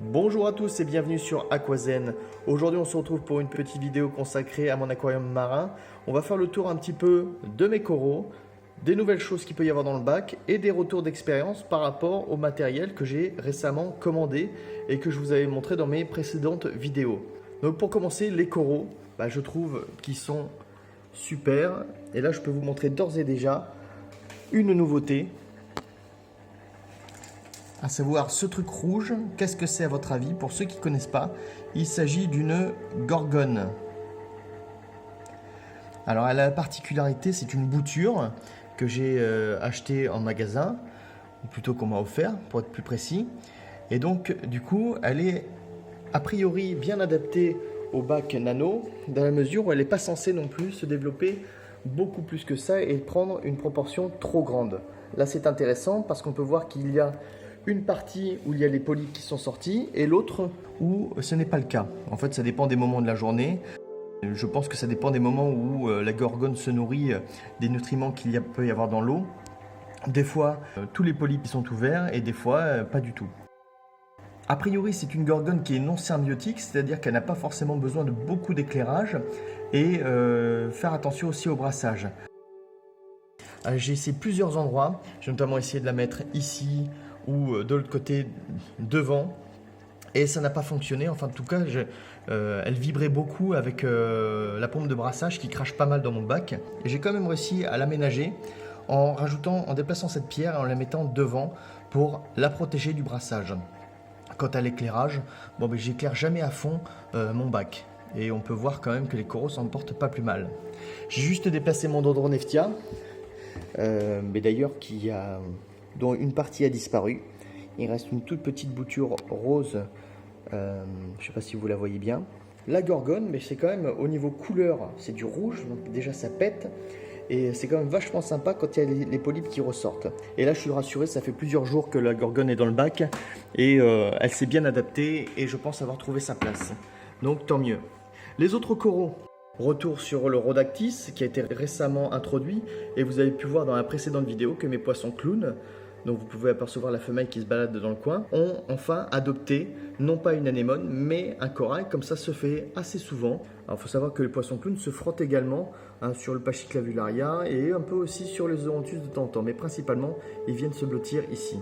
Bonjour à tous et bienvenue sur Aquazen. Aujourd'hui on se retrouve pour une petite vidéo consacrée à mon aquarium marin. On va faire le tour un petit peu de mes coraux, des nouvelles choses qu'il peut y avoir dans le bac et des retours d'expérience par rapport au matériel que j'ai récemment commandé et que je vous avais montré dans mes précédentes vidéos. Donc pour commencer, les coraux, je trouve qu'ils sont super. Et là je peux vous montrer d'ores et déjà une nouveauté. À savoir ce truc rouge, qu'est-ce que c'est à votre avis? Pour ceux qui ne connaissent pas, il s'agit d'une gorgone. Alors elle a la particularité, c'est une bouture que j'ai achetée en magasin, ou plutôt qu'on m'a offert pour être plus précis. Et donc du coup, elle est a priori bien adaptée au bac nano, dans la mesure où elle n'est pas censée non plus se développer beaucoup plus que ça et prendre une proportion trop grande. Là c'est intéressant parce qu'on peut voir qu'il y a une partie où il y a les polypes qui sont sortis et l'autre où ce n'est pas le cas. En fait, ça dépend des moments de la journée. Je pense que ça dépend des moments où la gorgone se nourrit des nutriments qu'il peut y avoir dans l'eau. Des fois, tous les polypes sont ouverts et des fois, pas du tout. A priori, c'est une gorgone qui est non symbiotique, c'est-à-dire qu'elle n'a pas forcément besoin de beaucoup d'éclairage et faire attention aussi au brassage. J'ai essayé plusieurs endroits, j'ai notamment essayé de la mettre ici, ou de l'autre côté devant, et ça n'a pas fonctionné. Enfin, en tout cas, elle vibrait beaucoup avec la pompe de brassage qui crache pas mal dans mon bac. Et j'ai quand même réussi à l'aménager en déplaçant cette pierre et en la mettant devant pour la protéger du brassage. Quant à l'éclairage, j'éclaire jamais à fond mon bac. Et on peut voir quand même que les coraux s'en portent pas plus mal. J'ai juste déplacé mon Dendroneftia, mais d'ailleurs dont une partie a disparu. Il reste une toute petite bouture rose, je ne sais pas si vous la voyez bien. La gorgone, mais c'est quand même au niveau couleur, c'est du rouge, donc déjà ça pète. Et c'est quand même vachement sympa quand il y a les polypes qui ressortent. Et là je suis rassuré, ça fait plusieurs jours que la gorgone est dans le bac et elle s'est bien adaptée et je pense avoir trouvé sa place. Donc tant mieux. Les autres coraux, retour sur le Rhodactis qui a été récemment introduit et vous avez pu voir dans la précédente vidéo que mes poissons clowns, donc vous pouvez apercevoir la femelle qui se balade dans le coin, ont enfin adopté non pas une anémone mais un corail, comme ça se fait assez souvent. Alors il faut savoir que les poissons clowns se frottent également sur le Pachyclavularia et un peu aussi sur les Zoanthus de temps en temps, mais principalement ils viennent se blottir ici.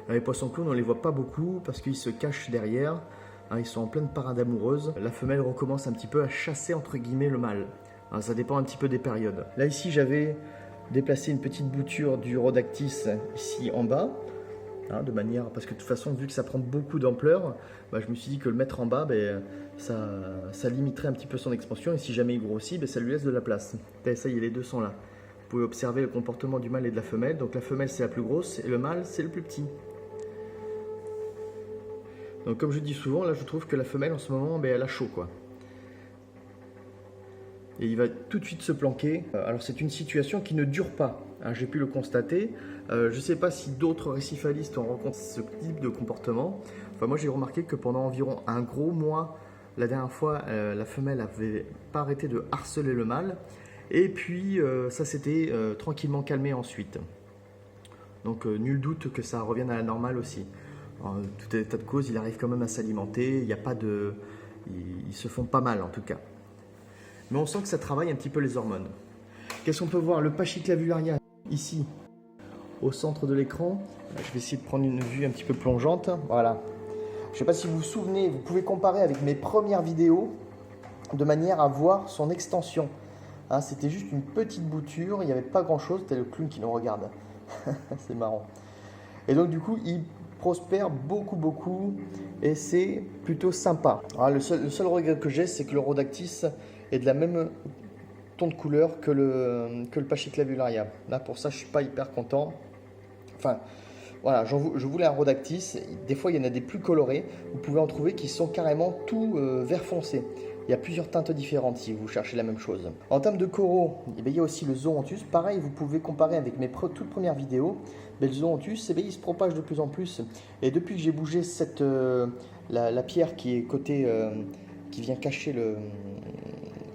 Alors, les poissons clowns on ne les voit pas beaucoup parce qu'ils se cachent derrière. Ils sont en pleine parade amoureuse. La femelle recommence un petit peu à chasser entre guillemets le mâle. Alors, ça dépend un petit peu des périodes. Là ici j'avais déplacé une petite bouture du Rhodactis ici en bas, de manière, parce que de toute façon vu que ça prend beaucoup d'ampleur, je me suis dit que le mettre en bas, ça limiterait un petit peu son expansion et si jamais il grossit, ça lui laisse de la place. Et ça y est, les deux sont là. Vous pouvez observer le comportement du mâle et de la femelle. Donc la femelle c'est la plus grosse et le mâle c'est le plus petit. Donc comme je dis souvent, là je trouve que la femelle en ce moment, elle a chaud quoi. Et il va tout de suite se planquer. Alors c'est une situation qui ne dure pas, j'ai pu le constater. Je ne sais pas si d'autres récifalistes ont rencontré ce type de comportement. Enfin moi j'ai remarqué que pendant environ un gros mois, la dernière fois, la femelle n'avait pas arrêté de harceler le mâle. Et puis ça s'était tranquillement calmé ensuite. Donc nul doute que ça revienne à la normale aussi. En tout état de cause, il arrive quand même à s'alimenter, ils se font pas mal en tout cas. Mais on sent que ça travaille un petit peu les hormones. Qu'est-ce qu'on peut voir? Le Pachyclavularia, ici, au centre de l'écran. Je vais essayer de prendre une vue un petit peu plongeante. Voilà. Je ne sais pas si vous vous souvenez, vous pouvez comparer avec mes premières vidéos de manière à voir son extension. C'était juste une petite bouture, il n'y avait pas grand-chose. C'était le clown qui nous regarde. C'est marrant. Et donc du coup, il prospère beaucoup et c'est plutôt sympa. Alors, le seul regret que j'ai, c'est que le Rhodactis est de la même ton de couleur que le Pachyclavularia. Là pour ça je suis pas hyper content. Enfin voilà, je voulais un Rhodactis. Des fois il y en a des plus colorés. Vous pouvez en trouver qui sont carrément tout vert foncé. Il y a plusieurs teintes différentes si vous cherchez la même chose. En termes de coraux, il y a aussi le Zoanthus. Pareil, vous pouvez comparer avec mes toutes premières vidéos. Mais le Zoanthus, il se propage de plus en plus. Et depuis que j'ai bougé la pierre qui est côté, qui vient cacher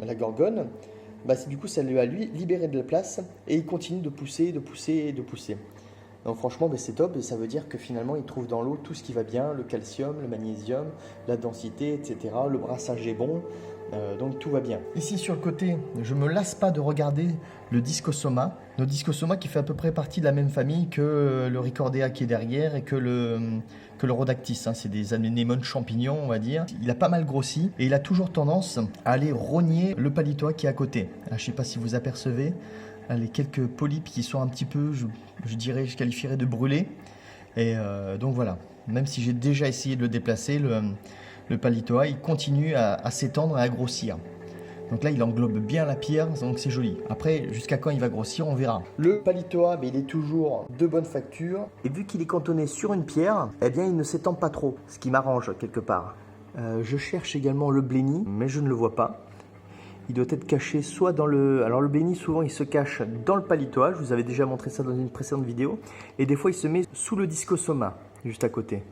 la gorgone, du coup ça lui a libéré de la place et il continue de pousser. Donc franchement, c'est top et ça veut dire que finalement, il trouve dans l'eau tout ce qui va bien, le calcium, le magnésium, la densité, etc. Le brassage est bon, donc tout va bien. Ici sur le côté, je ne me lasse pas de regarder le Discosoma. Le Discosoma qui fait à peu près partie de la même famille que le Ricordea qui est derrière et que le Rhodactis. C'est des anémones champignons, on va dire. Il a pas mal grossi et il a toujours tendance à aller rogner le Palitoa qui est à côté. Je ne sais pas si vous apercevez. Les quelques polypes qui sont un petit peu, je dirais, je qualifierais de brûlés. Et donc voilà, même si j'ai déjà essayé de le déplacer, le Palitoa, il continue à s'étendre et à grossir. Donc là, il englobe bien la pierre, donc c'est joli. Après, jusqu'à quand il va grossir, on verra. Le Palitoa, il est toujours de bonne facture. Et vu qu'il est cantonné sur une pierre, eh bien, il ne s'étend pas trop, ce qui m'arrange quelque part. Je cherche également le Blenny, mais je ne le vois pas. Il doit être caché soit dans le... Alors le Blenny, souvent, il se cache dans le Palitoa. Je vous avais déjà montré ça dans une précédente vidéo. Et des fois, il se met sous le Discosoma, juste à côté.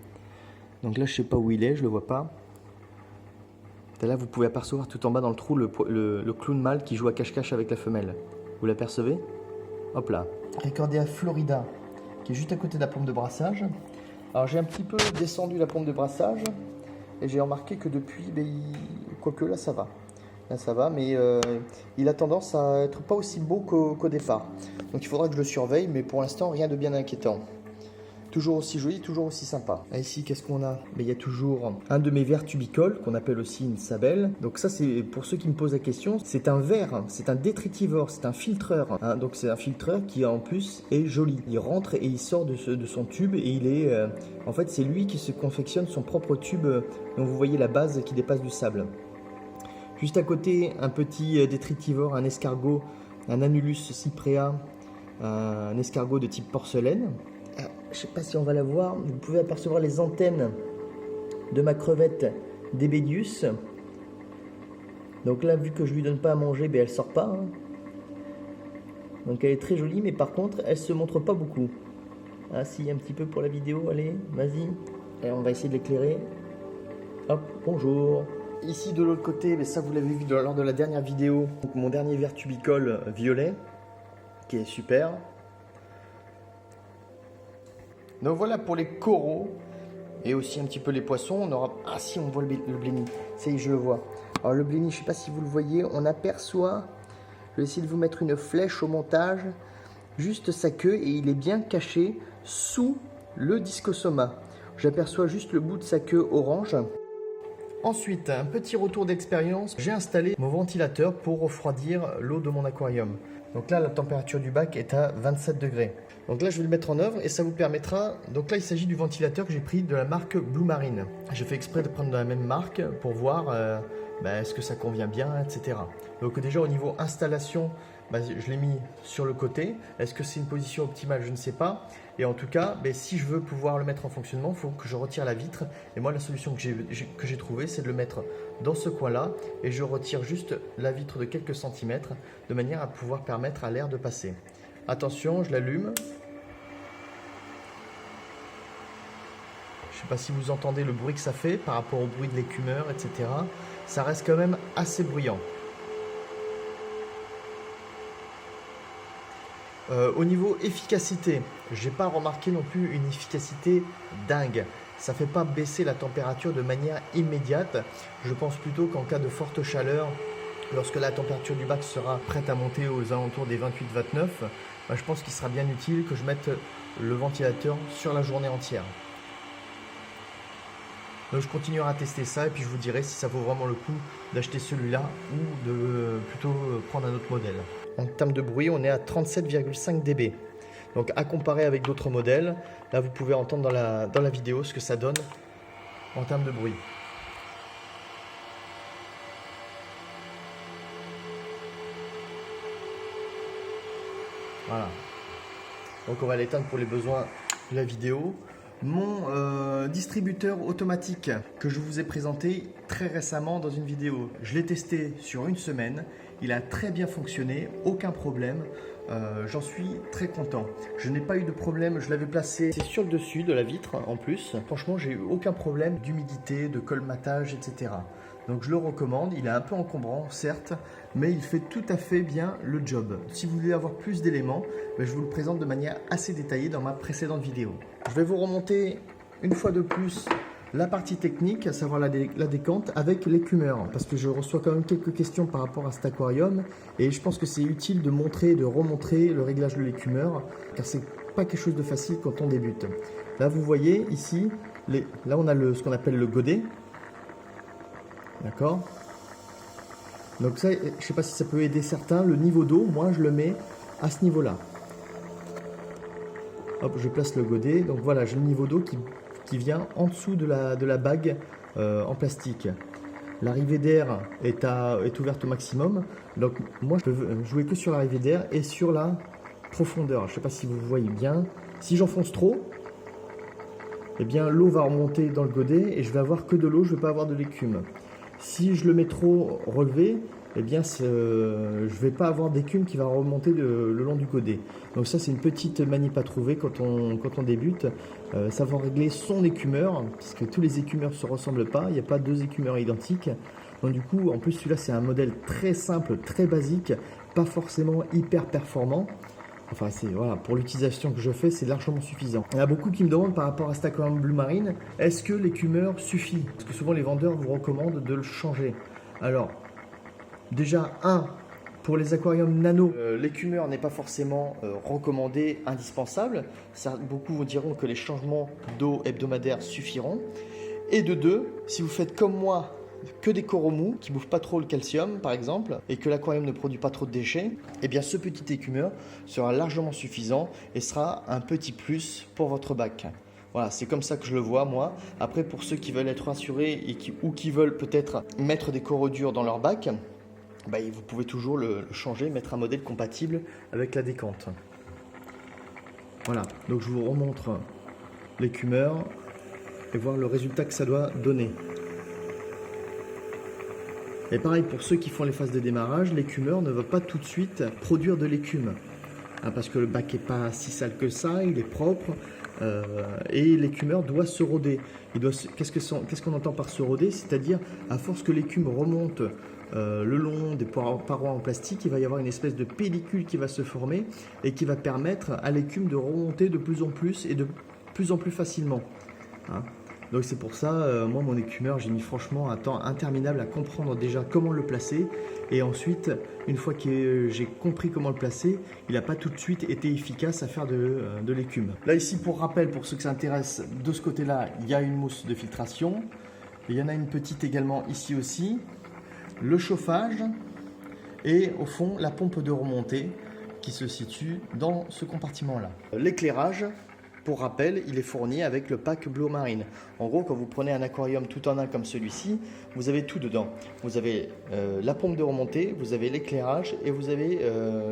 Donc là, je ne sais pas où il est, je ne le vois pas. Et là, vous pouvez apercevoir tout en bas dans le trou le clown mâle qui joue à cache-cache avec la femelle. Vous l'apercevez? Hop là. Ricordea florida, qui est juste à côté de la pompe de brassage. Alors j'ai un petit peu descendu la pompe de brassage. Et j'ai remarqué que depuis, quoique là, ça va. Là, ça va, mais il a tendance à être pas aussi beau qu'au départ. Donc il faudra que je le surveille, mais pour l'instant, rien de bien inquiétant. Toujours aussi joli, toujours aussi sympa. Là, ici, qu'est-ce qu'on a? Il y a toujours un de mes vers tubicoles, qu'on appelle aussi une sabelle. Donc ça, c'est pour ceux qui me posent la question, c'est un ver, c'est un détritivore, c'est un filtreur. Donc c'est un filtreur qui, en plus, est joli. Il rentre et il sort de son tube et il est... en fait, c'est lui qui se confectionne son propre tube. Donc vous voyez la base qui dépasse du sable. Juste à côté, un petit détritivore, un escargot, un Anulus cyprea, un escargot de type porcelaine. Je ne sais pas si on va la voir, vous pouvez apercevoir les antennes de ma crevette Debedius. Donc là, vu que je lui donne pas à manger, elle sort pas. Donc elle est très jolie, mais par contre, elle se montre pas beaucoup. Ah si, un petit peu pour la vidéo, allez, vas-y. On va essayer de l'éclairer. Hop, bonjour. Ici de l'autre côté, ça vous l'avez vu lors de la dernière vidéo, donc, mon dernier ver tubicole violet, qui est super. Donc voilà pour les coraux et aussi un petit peu les poissons. On aura... Ah si, on voit le Blenny. Ça y est, je le vois. Alors le Blenny, je ne sais pas si vous le voyez, on aperçoit... Je vais essayer de vous mettre une flèche au montage. Juste sa queue et il est bien caché sous le Discosoma. J'aperçois juste le bout de sa queue orange. Ensuite, un petit retour d'expérience. J'ai installé mon ventilateur pour refroidir l'eau de mon aquarium. Donc là, la température du bac est à 27 degrés. Donc là, je vais le mettre en œuvre et ça vous permettra... Donc là, il s'agit du ventilateur que j'ai pris de la marque Blue Marine. J'ai fait exprès de prendre de la même marque pour voir est-ce que ça convient bien, etc. Donc déjà, au niveau installation, je l'ai mis sur le côté. Est-ce que c'est une position optimale? Je ne sais pas. Et en tout cas, si je veux pouvoir le mettre en fonctionnement, il faut que je retire la vitre. Et moi, la solution que j'ai trouvée, c'est de le mettre dans ce coin-là. Et je retire juste la vitre de quelques centimètres, de manière à pouvoir permettre à l'air de passer. Attention, je l'allume. Je ne sais pas si vous entendez le bruit que ça fait par rapport au bruit de l'écumeur, etc. Ça reste quand même assez bruyant. Au niveau efficacité, je n'ai pas remarqué non plus une efficacité dingue. Ça ne fait pas baisser la température de manière immédiate. Je pense plutôt qu'en cas de forte chaleur, lorsque la température du bac sera prête à monter aux alentours des 28-29, je pense qu'il sera bien utile que je mette le ventilateur sur la journée entière. Donc je continuerai à tester ça et puis je vous dirai si ça vaut vraiment le coup d'acheter celui-là ou de plutôt prendre un autre modèle. En termes de bruit, on est à 37,5 dB. Donc à comparer avec d'autres modèles, là vous pouvez entendre dans la vidéo ce que ça donne en termes de bruit. Voilà. Donc on va l'éteindre pour les besoins de la vidéo. Mon distributeur automatique que je vous ai présenté très récemment dans une vidéo. Je l'ai testé sur une semaine. Il a très bien fonctionné, aucun problème. J'en suis très content. Je n'ai pas eu de problème, je l'avais placé sur le dessus de la vitre en plus. Franchement, j'ai eu aucun problème d'humidité, de colmatage, etc. Donc je le recommande, il est un peu encombrant certes, mais il fait tout à fait bien le job. Si vous voulez avoir plus d'éléments, je vous le présente de manière assez détaillée dans ma précédente vidéo. Je vais vous remonter une fois de plus la partie technique, à savoir la décante avec l'écumeur, parce que je reçois quand même quelques questions par rapport à cet aquarium et je pense que c'est utile de montrer et de remontrer le réglage de l'écumeur, car c'est pas quelque chose de facile quand on débute. Là vous voyez ici, là on a ce qu'on appelle le godet, d'accord. Donc ça, je sais pas si ça peut aider certains, le niveau d'eau, moi je le mets à ce niveau là. Hop, je place le godet, donc voilà, j'ai le niveau d'eau qui vient en dessous de la bague en plastique. L'arrivée d'air est ouverte au maximum, donc moi je peux jouer que sur l'arrivée d'air et sur la profondeur. Je ne sais pas si vous voyez bien. Si j'enfonce trop, eh bien l'eau va remonter dans le godet et je vais avoir que de l'eau, je ne vais pas avoir de l'écume. Si je le mets trop relevé, eh bien je ne vais pas avoir d'écume qui va remonter le long du godet. Donc ça c'est une petite manip à trouver quand on débute. Savoir régler son écumeur, parce que tous les écumeurs ne se ressemblent pas, il n'y a pas deux écumeurs identiques. Donc du coup, en plus celui-là c'est un modèle très simple, très basique, pas forcément hyper performant. Enfin, voilà, pour l'utilisation que je fais, c'est largement suffisant. Il y en a beaucoup qui me demandent par rapport à cet aquarium Blue Marine, est-ce que l'écumeur suffit? Parce que souvent les vendeurs vous recommandent de le changer. Alors, déjà, pour les aquariums nano, l'écumeur n'est pas forcément recommandé, indispensable. Beaucoup vous diront que les changements d'eau hebdomadaires suffiront. Et de deux, si vous faites comme moi, que des coraux mous qui ne bouffent pas trop le calcium par exemple et que l'aquarium ne produit pas trop de déchets, eh bien ce petit écumeur sera largement suffisant et sera un petit plus pour votre bac. Voilà, c'est comme ça que je le vois moi. Après pour ceux qui veulent être rassurés ou qui veulent peut-être mettre des coraux durs dans leur bac, vous pouvez toujours le changer, mettre un modèle compatible avec la décante. Voilà, donc je vous remontre l'écumeur et voir le résultat que ça doit donner. Et pareil pour ceux qui font les phases de démarrage, l'écumeur ne va pas tout de suite produire de l'écume. Parce que le bac n'est pas si sale que ça, il est propre et l'écumeur doit se roder. Qu'est-ce qu'on entend par se roder? C'est-à-dire à force que l'écume remonte le long des parois en plastique, il va y avoir une espèce de pellicule qui va se former et qui va permettre à l'écume de remonter de plus en plus et de plus en plus facilement. Donc c'est pour ça, moi mon écumeur, j'ai mis franchement un temps interminable à comprendre déjà comment le placer. Et ensuite, une fois que j'ai compris comment le placer, il n'a pas tout de suite été efficace à faire de l'écume. Là ici, pour rappel, pour ceux que ça intéresse, de ce côté-là, il y a une mousse de filtration. Et il y en a une petite également ici aussi. Le chauffage et au fond la pompe de remontée qui se situe dans ce compartiment-là. L'éclairage. Pour rappel, il est fourni avec le pack Blue Marine. En gros, quand vous prenez un aquarium tout en un comme celui-ci, vous avez tout dedans. Vous avez la pompe de remontée, vous avez l'éclairage et vous avez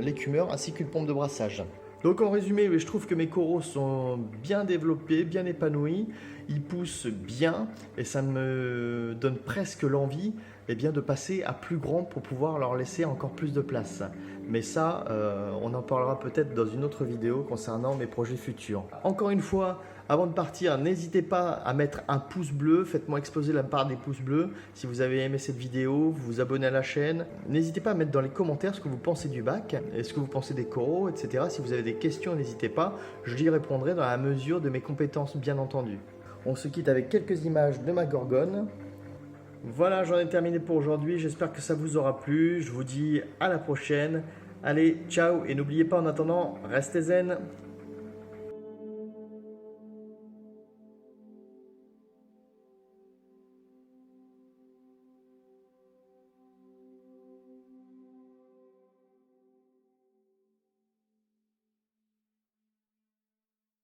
l'écumeur ainsi qu'une pompe de brassage. Donc en résumé, je trouve que mes coraux sont bien développés, bien épanouis, ils poussent bien et ça me donne presque l'envie de passer à plus grand pour pouvoir leur laisser encore plus de place. Mais ça, on en parlera peut-être dans une autre vidéo concernant mes projets futurs. Encore une fois, avant de partir, n'hésitez pas à mettre un pouce bleu, faites-moi exploser la part des pouces bleus. Si vous avez aimé cette vidéo, vous vous abonnez à la chaîne. N'hésitez pas à mettre dans les commentaires ce que vous pensez du bac, et ce que vous pensez des coraux, etc. Si vous avez des questions, n'hésitez pas, je y répondrai dans la mesure de mes compétences bien entendu. On se quitte avec quelques images de ma gorgone. Voilà, j'en ai terminé pour aujourd'hui. J'espère que ça vous aura plu. Je vous dis à la prochaine. Allez, ciao et n'oubliez pas en attendant, restez zen.